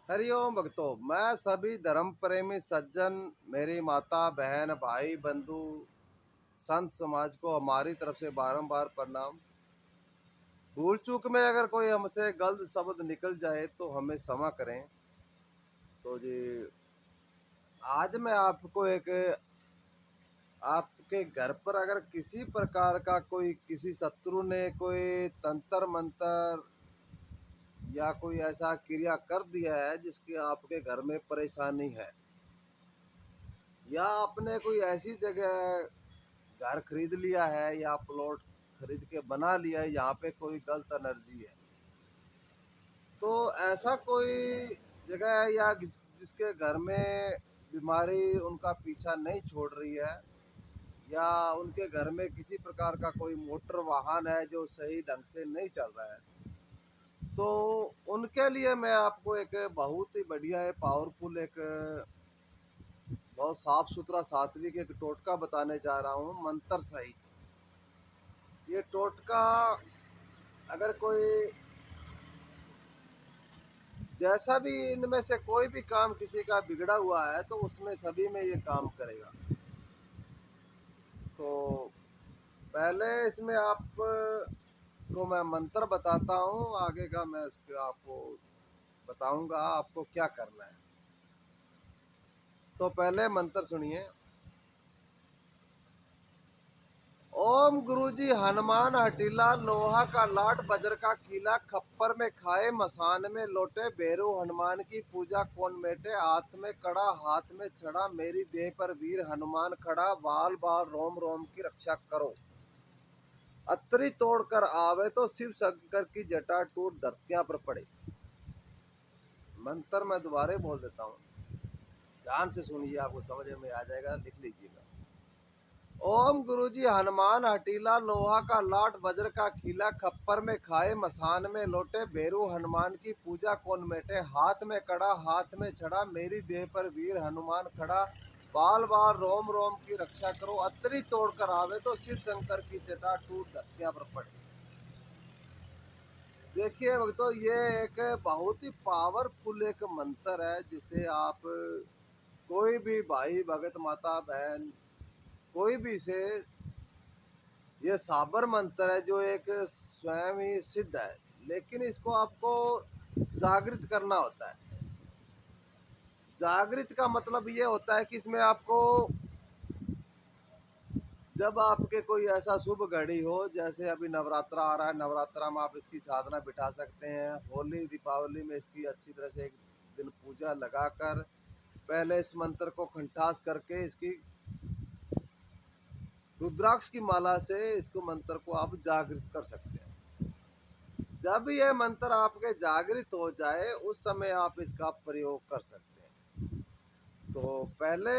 हरिओम भक्तों। मैं सभी धर्म प्रेमी सज्जन, मेरी माता बहन भाई बंधु संत समाज को हमारी तरफ से बारंबार प्रणाम। भूल चूक में अगर कोई हमसे गलत शब्द निकल जाए तो हमें क्षमा करें। तो जी, आज मैं आपको एक आपके घर पर अगर किसी प्रकार का कोई किसी शत्रु ने कोई तंत्र मंत्र या कोई ऐसा क्रिया कर दिया है जिसकी आपके घर में परेशानी है, या आपने कोई ऐसी जगह घर खरीद लिया है या प्लॉट खरीद के बना लिया है यहाँ पे कोई गलत एनर्जी है, तो ऐसा कोई जगह है या जिसके घर में बीमारी उनका पीछा नहीं छोड़ रही है, या उनके घर में किसी प्रकार का कोई मोटर वाहन है जो सही ढंग से नहीं चल रहा है, तो उनके लिए मैं आपको एक बहुत ही बढ़िया है पावरफुल एक बहुत साफ सुथरा सात्विक एक टोटका बताने जा रहा हूँ मंत्र सहित। ये टोटका अगर कोई जैसा भी इनमें से कोई भी काम किसी का बिगड़ा हुआ है तो उसमें सभी में ये काम करेगा। तो पहले इसमें आप को मैं मंत्र बताता हूँ, आगे का मैं इसके आपको बताऊंगा आपको क्या करना है। तो पहले मंत्र सुनिए। ओम गुरुजी हनुमान हटीला, लोहा का लाट वज्र का कीला, खप्पर में खाए मसान में लोटे, भैरव हनुमान की पूजा कौन मेटे, हाथ में कड़ा हाथ में छड़ा, मेरी देह पर वीर हनुमान खड़ा, बाल बाल रोम रोम की रक्षा करो, अत्रि तोड़ कर आवे तो शिव शंकर की जटा टूट धरतियां पर पड़े। मंत्र मैं दोबारा बोल देता हूँ, ध्यान से सुनिए, आपको समझ में आ जाएगा, लिख लीजिएगा। ओम गुरुजी हनुमान हटीला, लोहा का लाट वज्र का खीला, खप्पर में खाए मसान में लोटे, भैरव हनुमान की पूजा कौन मेटे, हाथ में कड़ा हाथ में छड़ा, मेरी देह पर वीर हनुमान खड़ा, बाल बाल रोम रोम की रक्षा करो, अतरी तोड़ कर आवे तो शिव शंकर की जटा टूट धरतियां पर पड़े। देखिए भक्तों, ये एक बहुत ही पावरफुल एक मंत्र है जिसे आप कोई भी भाई भगत माता बहन कोई भी इसे, ये साबर मंत्र है जो एक स्वयं ही सिद्ध है, लेकिन इसको आपको जागृत करना होता है। जागृत का मतलब ये होता है कि इसमें आपको जब आपके कोई ऐसा शुभ घड़ी हो, जैसे अभी नवरात्रा आ रहा है, नवरात्रा में आप इसकी साधना बिठा सकते हैं। होली दीपावली में इसकी अच्छी तरह से एक दिन पूजा लगाकर पहले इस मंत्र को कंठास करके इसकी रुद्राक्ष की माला से इसको मंत्र को आप जागृत कर सकते हैं। जब यह मंत्र आपके जागृत हो जाए उस समय आप इसका प्रयोग कर सकते हैं। तो पहले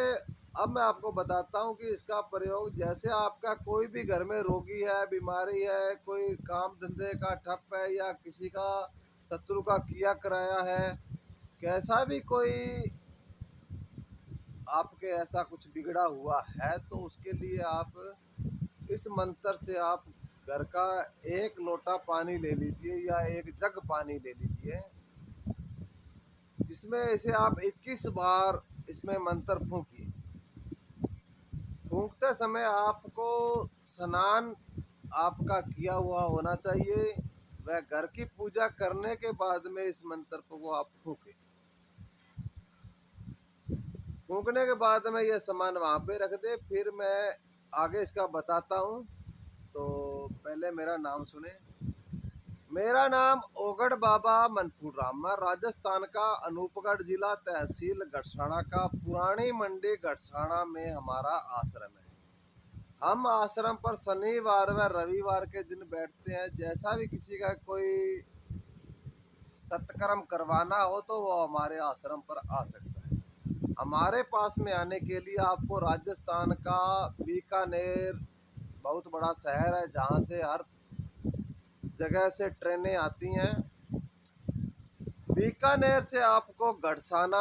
अब मैं आपको बताता हूँ कि इसका प्रयोग, जैसे आपका कोई भी घर में रोगी है, बीमारी है, कोई काम धंधे का ठप है, या किसी का शत्रु का किया कराया है, कैसा भी कोई आपके ऐसा कुछ बिगड़ा हुआ है, तो उसके लिए आप इस मंत्र से आप घर का एक लोटा पानी ले लीजिए या एक जग पानी ले लीजिए, जिसमें इसे आप 21 बार इसमें मंत्र फूंकिए। फूंकते समय आपको स्नान आपका किया हुआ होना चाहिए। वह घर की पूजा करने के बाद में इस मंत्र को वो आप फूके। फूकने के बाद में ये सामान वहाँ पे रख दे, फिर मैं आगे इसका बताता हूँ। तो पहले मेरा नाम सुने। मेरा नाम ओगढ़ बाबा मनपुर राम, मैं राजस्थान का अनूपगढ़ जिला तहसील गढ़साना का पुरानी मंडी गढ़साना में हमारा आश्रम है। हम आश्रम पर शनिवार व रविवार के दिन बैठते हैं। जैसा भी किसी का कोई सत्कर्म करवाना हो तो वो हमारे आश्रम पर आ सकता है। हमारे पास में आने के लिए आपको राजस्थान का बीकानेर बहुत बड़ा शहर है, जहाँ से हर जगह से ट्रेनें आती हैं। बीकानेर से आपको गढ़साना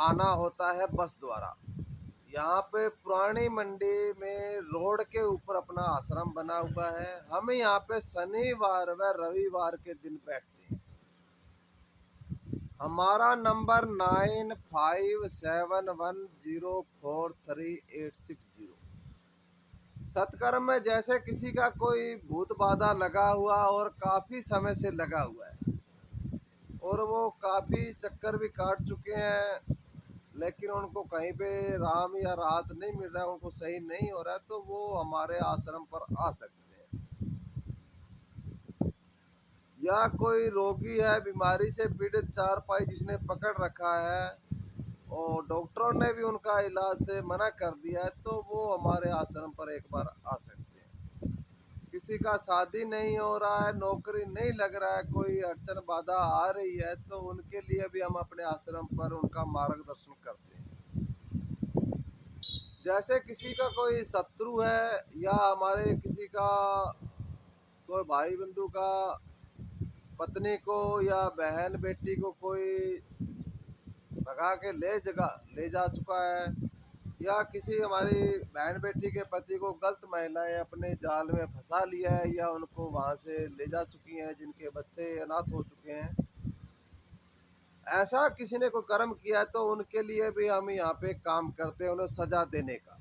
आना होता है बस द्वारा। यहाँ पे पुरानी मंडी में रोड के ऊपर अपना आश्रम बना हुआ है। हम यहाँ पे शनिवार व रविवार के दिन बैठते हैं। हमारा नंबर 9571043860। सत्कर्म में जैसे किसी का कोई भूत बाधा लगा हुआ और काफी समय से लगा हुआ है और वो काफी चक्कर भी काट चुके हैं, लेकिन उनको कहीं पे राम या राहत नहीं मिल रहा है, उनको सही नहीं हो रहा है, तो वो हमारे आश्रम पर आ सकते हैं। या कोई रोगी है, बीमारी से पीड़ित, चारपाई जिसने पकड़ रखा है और डॉक्टरों ने भी उनका इलाज से मना कर दिया है, तो वो हमारे आश्रम पर एक बार आ सकते हैं। किसी का शादी नहीं हो रहा है, नौकरी नहीं लग रहा है, कोई अड़चन बाधा आ रही है, तो उनके लिए भी हम अपने आश्रम पर उनका मार्गदर्शन करते हैं। जैसे किसी का कोई शत्रु है या हमारे किसी का कोई भाई बंधु का पत्नी को या बहन बेटी को कोई भगा के ले जा चुका है, या किसी हमारी बहन बेटी के पति को गलत महिलाएं अपने जाल में फंसा लिया है या उनको वहां से ले जा चुकी हैं, जिनके बच्चे अनाथ हो चुके हैं, ऐसा किसी ने कोई कर्म किया है, तो उनके लिए भी हम यहाँ पे काम करते हैं, उन्हें सजा देने का।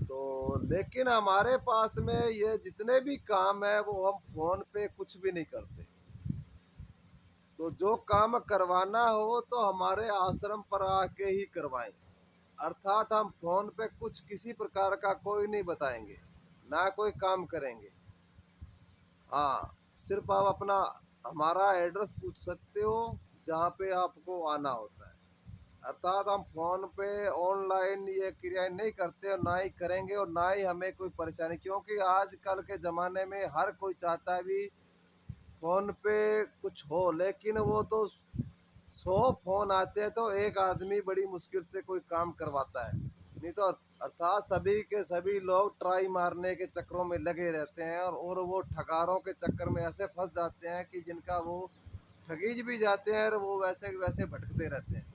तो लेकिन हमारे पास में ये जितने भी काम है वो हम फोन पे कुछ भी नहीं करते। तो जो काम करवाना हो तो हमारे आश्रम पर आके ही करवाएं। अर्थात हम फोन पे कुछ किसी प्रकार का कोई नहीं बताएंगे, ना कोई काम करेंगे। हाँ, सिर्फ आप अपना हमारा एड्रेस पूछ सकते हो जहाँ पे आपको आना होता है। अर्थात हम फोन पे ऑनलाइन ये क्रियाएं नहीं करते और ना ही करेंगे और ना ही हमें कोई परेशानी, क्योंकि आजकल के ज़माने में हर कोई चाहता है भी फोन पे कुछ हो, लेकिन वो तो 100 फोन आते हैं तो एक आदमी बड़ी मुश्किल से कोई काम करवाता है। नहीं तो अर्थात सभी के सभी लोग ट्राई मारने के चक्करों में लगे रहते हैं और वो ठगारों के चक्कर में ऐसे फंस जाते हैं कि जिनका वो ठगीज भी जाते हैं और वो वैसे वैसे भटकते रहते हैं।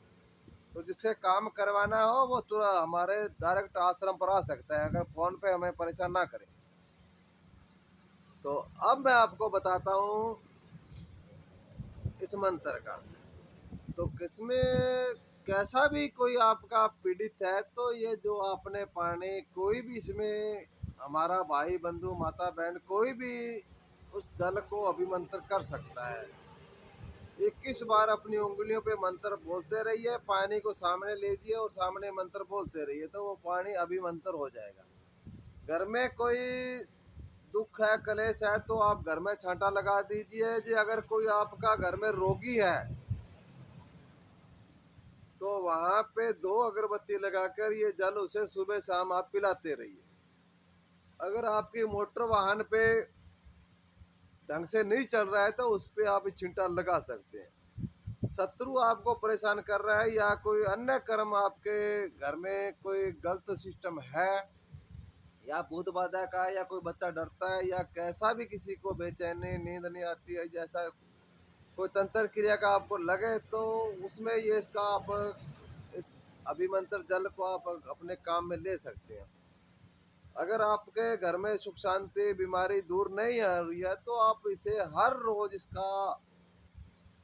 तो जिससे काम करवाना हो वो तुरंत हमारे डायरेक्ट आश्रम पर आ सकता है, अगर फ़ोन पे हमें परेशान ना करें। तो अब मैं आपको बताता हूँ इस मंत्र का। तो किसमें कैसा भी कोई आपका पीड़ित है, तो ये जो आपने पानी कोई भी इसमें हमारा भाई बंधु माता बहन कोई भी उस जल को अभिमंत्र कर सकता है। 21 बार अपनी उंगलियों पे मंत्र बोलते रहिए, पानी को सामने लीजिए और सामने मंत्र बोलते रहिए, तो वो पानी अभिमंत्र हो जाएगा। घर में कोई दुख है, कलेश है, तो आप घर में छांटा लगा दीजिए जी। अगर कोई आपका घर में रोगी है तो वहां पे 2 अगरबत्ती लगाकर ये जल उसे सुबह शाम आप पिलाते रहिए। अगर आपकी मोटर वाहन पे ढंग से नहीं चल रहा है तो उस पे आप चिंटा लगा सकते हैं। शत्रु आपको परेशान कर रहा है या कोई अन्य कर्म आपके घर में कोई गलत सिस्टम है, या भूत बाधा का, या कोई बच्चा डरता है, या कैसा भी किसी को बेचैनी नींद नहीं आती है, जैसा कोई तंत्र क्रिया का आपको लगे, तो उसमें ये इसका आप इस अभिमंत्र जल को आप अपने काम में ले सकते हैं। अगर आपके घर में सुख शांति बीमारी दूर नहीं आ रही है तो आप इसे हर रोज इसका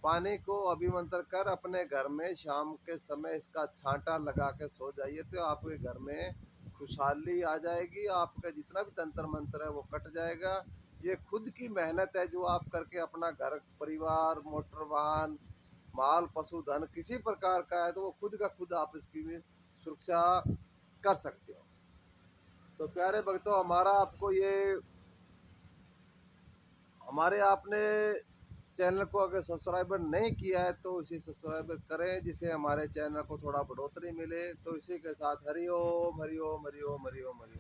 पानी को अभिमंत्र कर अपने घर में शाम के समय इसका छांटा लगा के सो जाइए, तो आपके घर में खुशहाली आ जाएगी। आपका जितना भी तंत्र मंत्र है वो कट जाएगा। ये खुद की मेहनत है जो आप करके अपना घर परिवार मोटर वाहन माल पशुधन किसी प्रकार का है तो वो खुद का खुद आप इसकी भी सुरक्षा कर सकते हो। तो प्यारे भक्तों, हमारा आपको ये हमारे आपने चैनल को अगर सब्सक्राइबर नहीं किया है तो इसे सब्सक्राइबर करें, जिससे हमारे चैनल को थोड़ा बढ़ोतरी मिले। तो इसी के साथ हरि ओम हरि ओम हरि ओम हरि ओम हरि ओम।